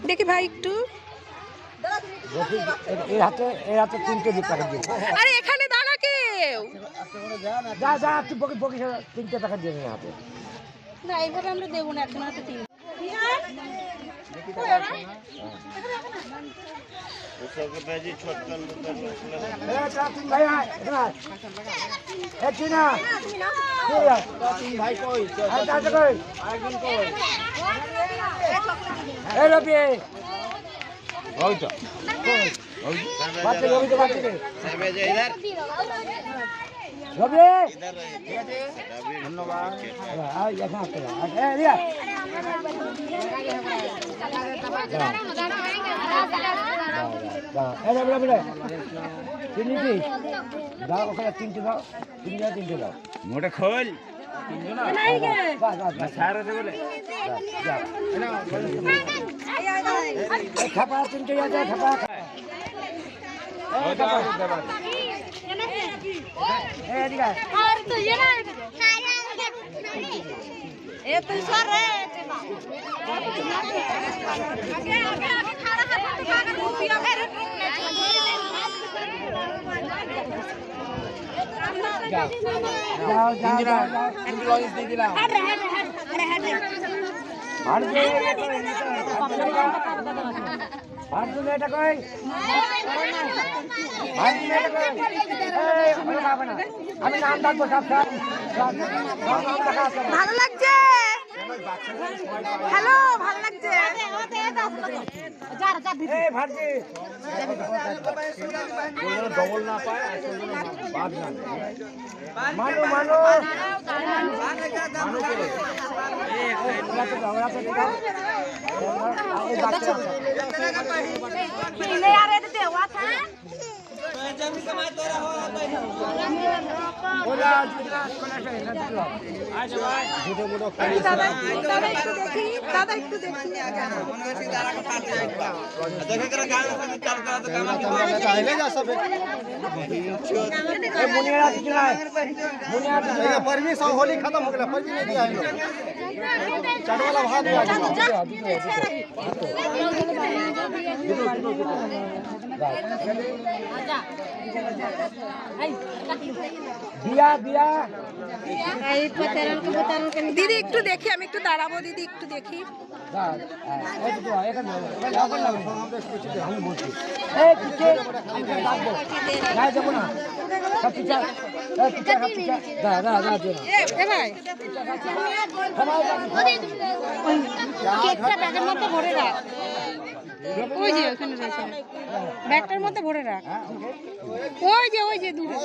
দেখি ভাই একটু এই হাতে 3 কেজি প্যাকেট দিন। আরে এখানে দাঁড়া কেউ যা তুই বকি 3টে প্যাকেট দিয়ে নে হাতে। না এইভাবে আমরা দেবো না, এখন হাতে 3 মোটা খোল আমি নাম ডাকবো সব ভালো লাগছে। হ্যালো, ভালো লাগছে। ডবল না পায় বাদ না মানু মানু होली खत्म हो गया चाट वाला भात दिया दिया দিদি একটু দেখি, আমি একটু দাঁড়াবো। দিদি একটু দেখি। ব্যাগের মধ্যে ভরে রাখ, ওই যে ওখানে রয়েছে, ব্যাগটার মধ্যে ভরে রাখ, ওই যে দূরে।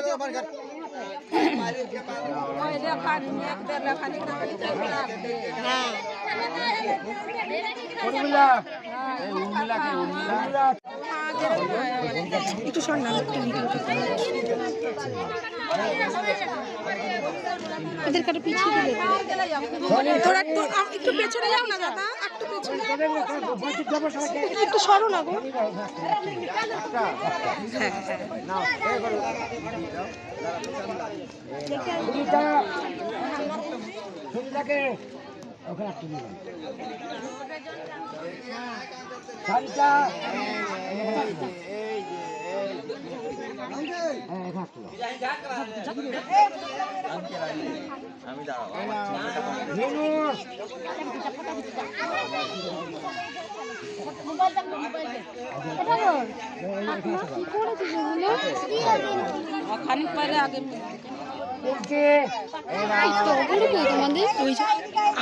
একটু শোন না, একটু ভিডিও এদের কাটা পিছিয়ে দিলে তোরা একটু পেছনে যাও না দাদা, একটু পেছনে, একটু সরো না গো।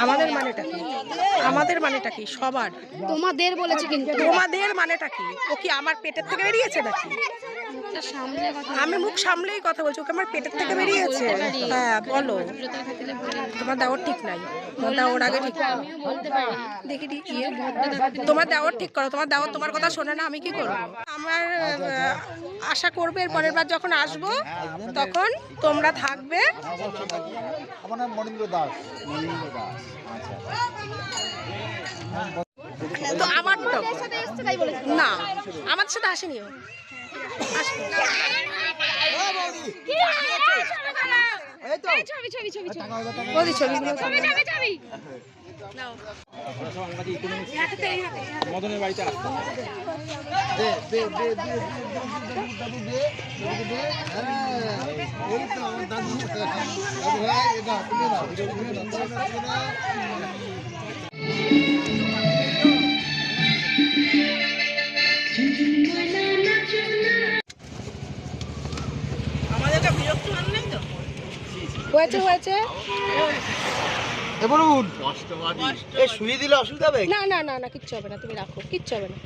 আমাদের মানেটা কি? আমাদের মানেটা কি? সবার। তোমাদের বলেছে, কিন্তু তোমাদের মানেটা কি? ও কি আমার পেটের থেকে বেরিয়েছে নাকি? আমি মুখ সামলেই কথা বলছি, ওকে আমার পেটের থেকে বেরিয়েছে। হ্যাঁ বলো, তোমার দেওয়ার ঠিক নাই, তোমার দেওয়ার আগে ঠিক করো। দেখি তোমার দেওয়ার ঠিক করো, তোমার দেওয়ার তোমার কথা শোনে না, আমি কি করবো? আমার আশা করবে এর পরের বার যখন আসবো তখন তোমরা থাকবে। আমার নাম মনীন্দ্র দাস। তো আমার তো না, আমার সাথে আসেনি ও। বৌদি ছবি মদনের বাড়িতে আসতো। হয়েছে হয়েছে। শুয়ে দিলে অসুবিধা হবে? না না না না, কিচ্ছু হবে না, তুমি রাখো, কিচ্ছু হবে না।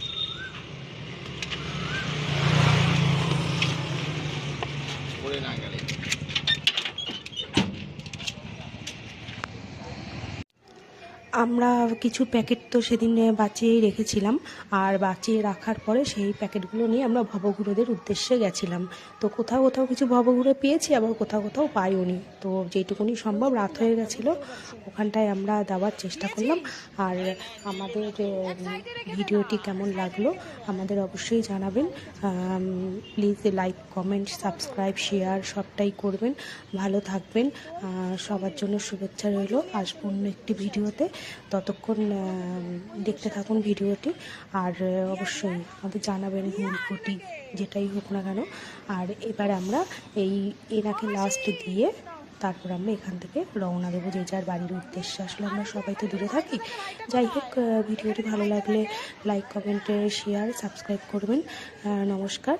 আমরা কিছু প্যাকেট তো সেদিন বাঁচিয়েই রেখেছিলাম, আর বাঁচিয়ে রাখার পরে সেই প্যাকেটগুলো নিয়ে আমরা ভবঘুরেদের উদ্দেশ্যে গেছিলাম। তো কোথাও কোথাও কিছু ভবঘুরে পেয়েছি, আবার কোথাও কোথাও পাইওনি। তো যেটুকুনি সম্ভব রাত হয়ে গেছিলো, ওখানটায় আমরা দেওয়ার চেষ্টা করলাম। আর আমাদের ভিডিওটি কেমন লাগলো আমাদের অবশ্যই জানাবেন। Please like, comment, subscribe, share সবটাই করবেন। ভালো থাকবেন, সবার জন্য শুভেচ্ছা রইল। আসবো অন্য একটি ভিডিওতে, ততক্ষণ দেখতে থাকুন ভিডিওটি। আর অবশ্যই আমাদের জানাবেন ভুল ত্রুটি যেটাই হোক না কেন। আর এবার আমরা এনাকে লাস্ট দিয়ে তারপর আমরা এখান থেকে রওনা দেবো যে যার বাড়ির উদ্দেশ্যে। আসলে আমরা সবাই তো দূরে থাকি। যাই হোক, ভিডিওটি ভালো লাগলে লাইক, কমেন্ট, শেয়ার, সাবস্ক্রাইব করবেন। নমস্কার,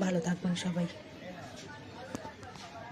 ভালো থাকবেন সবাই।